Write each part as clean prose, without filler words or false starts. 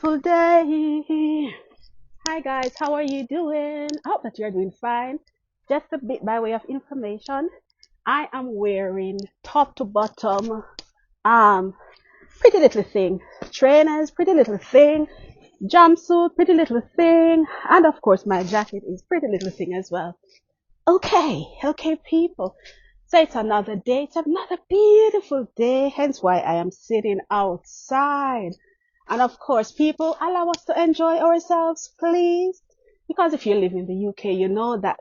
beautiful day. Hi guys, how are you doing? I hope that you're doing fine. Just a bit by way of information, I am wearing top to bottom um pretty little thing. Trainers, pretty little thing. Jumpsuit, pretty little thing. And of course my jacket is pretty little thing as well. Okay, people. So it's another day, it's another beautiful day, hence why I am sitting outside. And of course, people, allow us to enjoy ourselves, please. Because if you live in the UK, you know that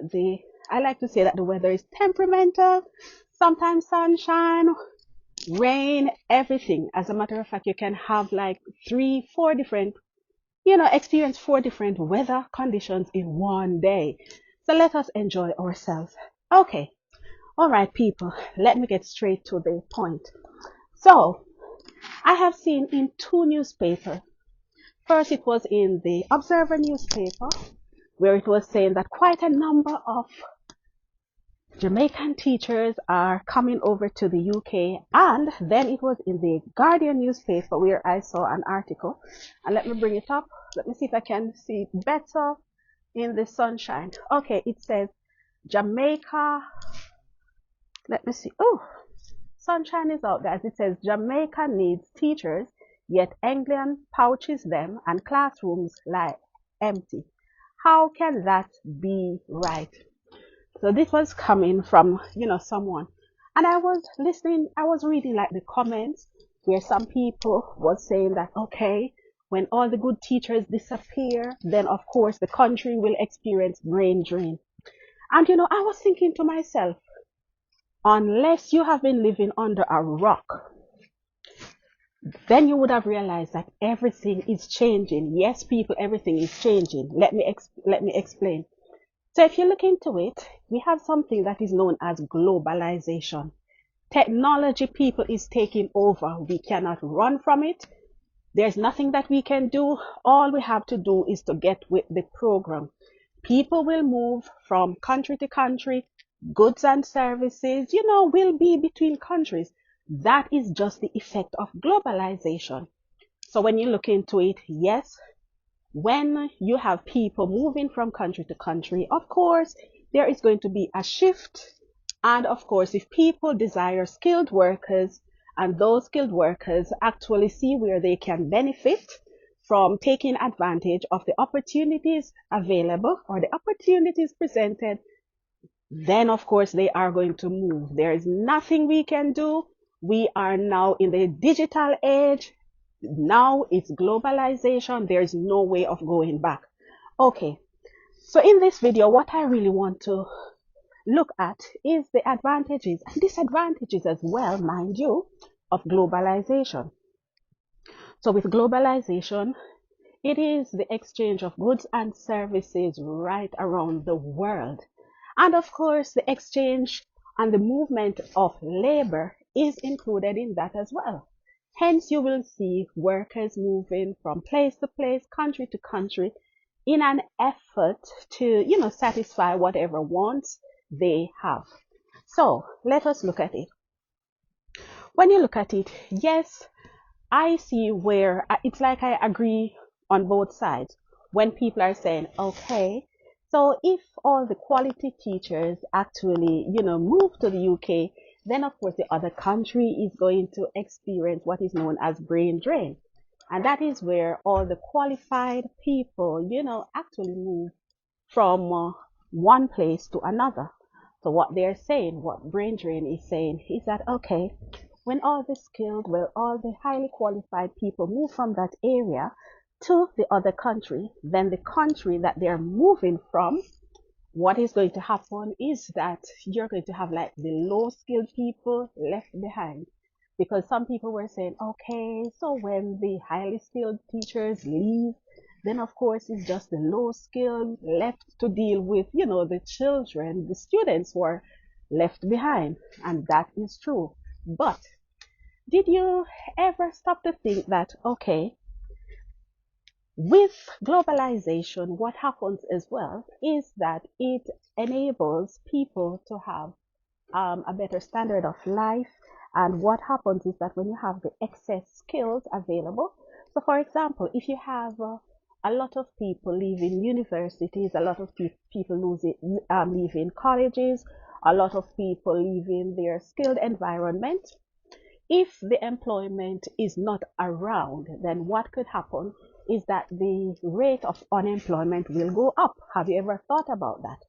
I like to say that the weather is temperamental, sometimes sunshine, rain, everything. As a matter of fact, you can have like three, four different, experience four different weather conditions in one day. So let us enjoy ourselves. Okay. All right, people, let me get straight to the point. So, I have seen in two newspapers. First, it was in the Observer newspaper, where it was saying that quite a number of Jamaican teachers are coming over to the UK. And then it was in the Guardian newspaper, where I saw an article. And let me bring it up. Let me see if I can see it better in the sunshine. Okay, it says Jamaica. Let me see. Oh, sunshine is out, guys. It says Jamaica needs teachers, yet England pouches them and classrooms lie empty. How can that be right? So this was coming from, someone. And I was listening, I was reading like the comments where some people was saying that, okay, when all the good teachers disappear, then of course the country will experience brain drain. And I was thinking to myself, unless you have been living under a rock, then you would have realized that everything is changing. Yes, people, everything is changing. Let me explain. So if you look into it, we have something that is known as globalization. Technology, people, is taking over. We cannot run from it. There's nothing that we can do. All we have to do is to get with the program. People will move from country to country. Goods and services, will be between countries. That is just the effect of globalization. So when you look into it, yes, when you have people moving from country to country, of course, there is going to be a shift. And of course, if people desire skilled workers and those skilled workers actually see where they can benefit from taking advantage of the opportunities available or the opportunities presented, then of course they are going to move. There is nothing we can do. We are now in the digital age. Now it's globalization. There's no way of going back. Okay, so in this video, what I really want to look at is the advantages and disadvantages as well, mind you, of globalization. So with globalization, it is the exchange of goods and services right around the world. And of course, the exchange and the movement of labor is included in that as well. Hence, you will see workers moving from place to place, country to country, in an effort to, satisfy whatever wants they have. So let us look at it. When you look at it, yes, I see where it's like I agree on both sides. When people are saying, okay, so if all the quality teachers actually, move to the UK, then of course the other country is going to experience what is known as brain drain. And that is where all the qualified people, actually move from one place to another. So what they're saying, what brain drain is saying, is that, okay, when all the skilled, well, all the highly qualified people move from that area to the other country, then the country that they're moving from, what is going to happen is that you're going to have like the low skilled people left behind. Because some people were saying, okay, so when the highly skilled teachers leave, then of course it's just the low skilled left to deal with, the children, the students who are left behind. And that is true. But did you ever stop to think that, okay, with globalization, what happens as well is that it enables people to have a better standard of life. And what happens is that when you have the excess skills available, So, for example, if you have a lot of people leaving universities, a lot of people leaving colleges, a lot of people leaving their skilled environment, if the employment is not around, then what could happen is that the rate of unemployment will go up. Have you ever thought about that?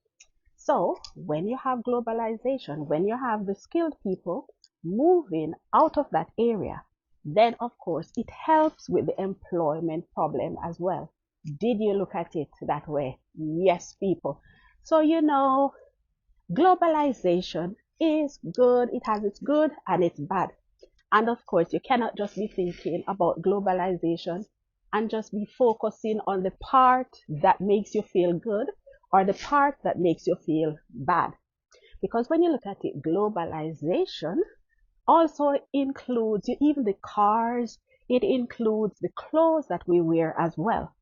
So when you have globalization, when you have the skilled people moving out of that area, then of course it helps with the employment problem as well. Did you look at it that way? Yes, people. So globalization is good. It has its good and its bad. And of course, you cannot just be thinking about globalization and just be focusing on the part that makes you feel good or the part that makes you feel bad. Because when you look at it, globalization also includes even the cars, it includes the clothes that we wear as well.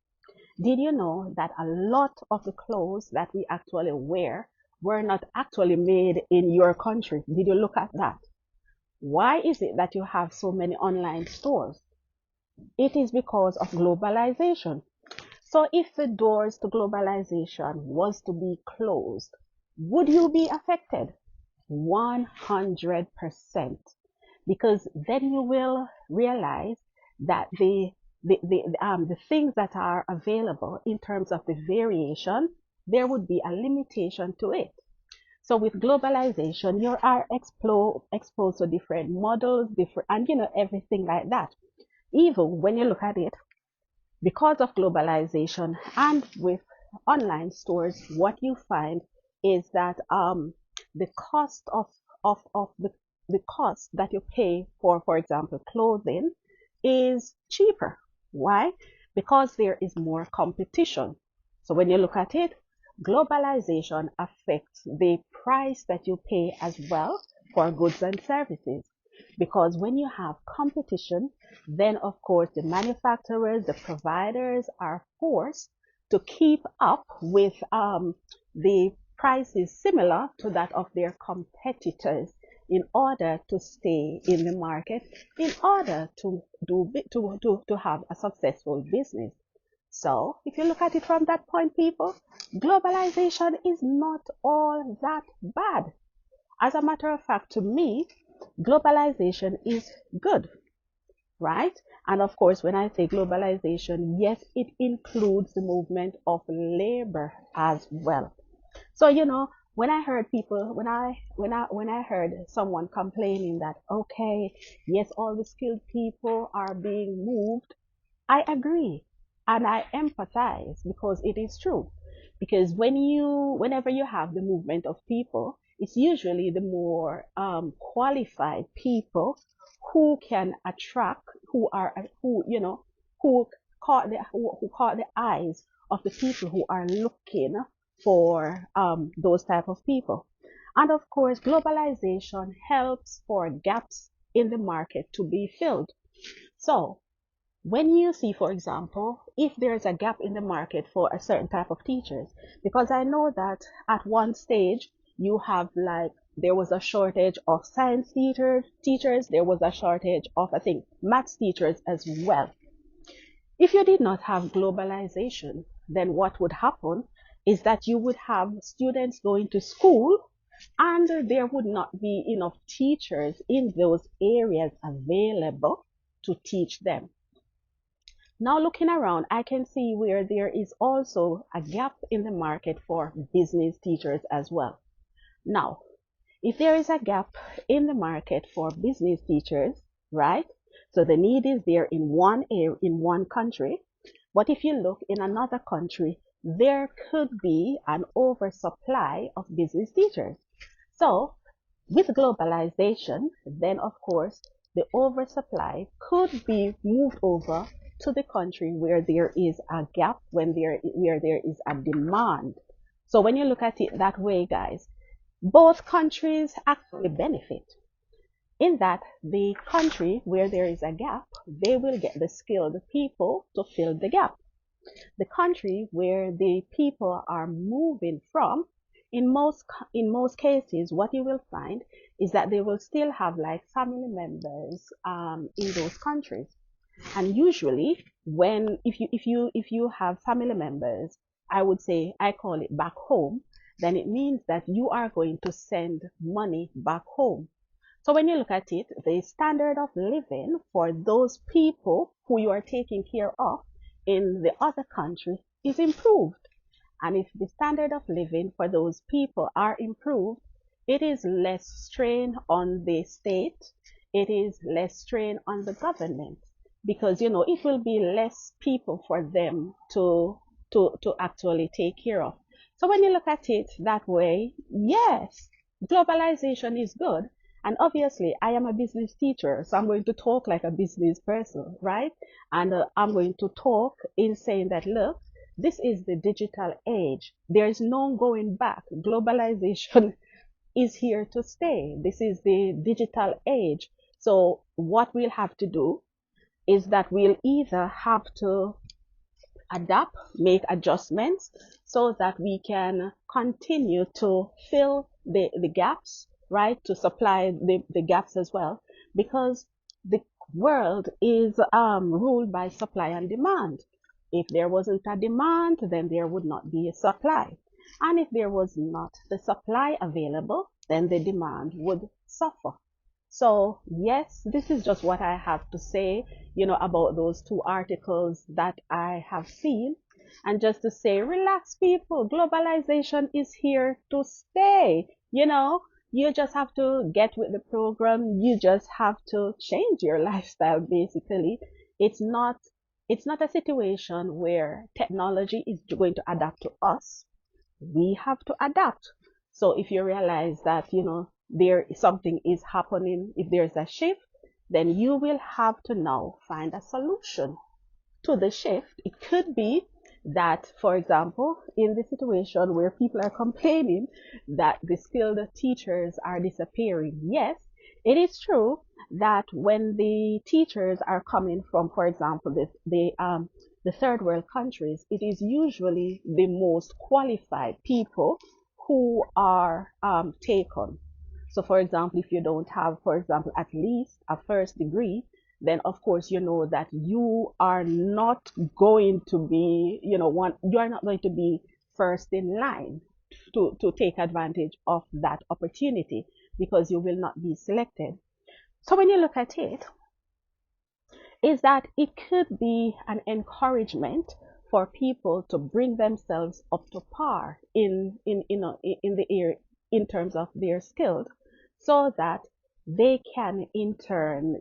Did you know that a lot of the clothes that we actually wear were not actually made in your country? Did you look at that? Why is it that you have so many online stores? It is because of globalization. So if the doors to globalization was to be closed, would you be affected? 100%. Because then you will realize that the things that are available in terms of the variation, there would be a limitation to it. So with globalization, you are exposed to different models, and everything like that. Even when you look at it, because of globalization and with online stores, what you find is that the cost of the cost that you pay for example, clothing is cheaper. Why? Because there is more competition. So when you look at it, globalization affects the price that you pay as well for goods and services. Because when you have competition, then of course the manufacturers, the providers are forced to keep up with the prices similar to that of their competitors in order to stay in the market, in order to have a successful business. So if you look at it from that point, people, globalization is not all that bad. As a matter of fact, to me, globalization is good, right? And of course, when I say globalization, yes, it includes the movement of labor as well. So, when I heard people, when I heard someone complaining that, okay, yes, all the skilled people are being moved, I agree and I empathize because it is true. Because whenever you have the movement of people, it's usually the more qualified people who can attract, who who caught the eyes of the people who are looking for those type of people. And of course, globalization helps for gaps in the market to be filled. So when you see, for example, if there's a gap in the market for a certain type of teachers, because I know that at one stage you have like there was a shortage of science teachers, there was a shortage of I think maths teachers as well. If you did not have globalization, then what would happen is that you would have students going to school and there would not be enough teachers in those areas available to teach them. Now looking around, I can see where there is also a gap in the market for business teachers as well. Now, if there is a gap in the market for business teachers, right? So the need is there in one area, in one country. But if you look in another country, there could be an oversupply of business teachers. So with globalization, then of course, the oversupply could be moved over to the country where there is a gap, where there is a demand. So when you look at it that way, guys, both countries actually benefit in that the country where there is a gap, they will get the skilled people to fill the gap. The country where the people are moving from, in most cases, what you will find is that they will still have like family members in those countries. And usually when if you have family members, I would say I call it back home, then it means that you are going to send money back home. So when you look at it, the standard of living for those people who you are taking care of in the other country is improved. And if the standard of living for those people are improved, it is less strain on the state, it is less strain on the government, because it will be less people for them to actually take care of. So when you look at it that way, yes, globalization is good. And obviously, I am a business teacher, so I'm going to talk like a business person, right? And I'm going to talk in saying that, look, this is the digital age. There is no going back. Globalization is here to stay. This is the digital age. So what we'll have to do is that we'll either have to adapt, make adjustments so that we can continue to fill the gaps, right? To supply the gaps as well, because the world is ruled by supply and demand. If there wasn't a demand, then there would not be a supply. And if there was not the supply available, then the demand would suffer. So yes, this is just what I have to say, about those two articles that I have seen. And just to say, relax people, globalization is here to stay. You just have to get with the program. You just have to change your lifestyle, basically. It's not, it's not a situation where technology is going to adapt to us. We have to adapt. So if you realize that, there something is happening, if there's a shift, then you will have to now find a solution to the shift. It could be that, for example, in the situation where people are complaining that the skilled teachers are disappearing, yes, it is true that when the teachers are coming from, for example, the third world countries, it is usually the most qualified people who are taken. So, for example, if you don't have, for example, at least a first degree, then of course you know that you are not going to be, you are not going to be first in line to take advantage of that opportunity, because you will not be selected. So when you look at it, is that it could be an encouragement for people to bring themselves up to par in the area in terms of their skills, so that they can in turn,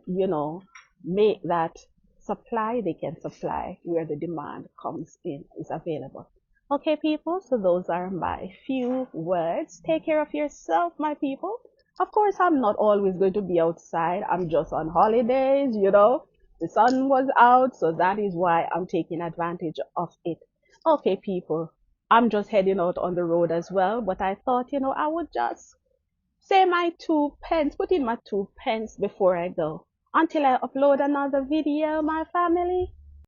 make that supply, they can supply where the demand comes in, is available. Okay, people, so those are my few words. Take care of yourself, my people. Of course, I'm not always going to be outside. I'm just on holidays. The sun was out, so that is why I'm taking advantage of it. Okay, people, I'm just heading out on the road as well, but I thought, I would just say my 2 pence, put in my 2 pence before I go. Until I upload another video, my family.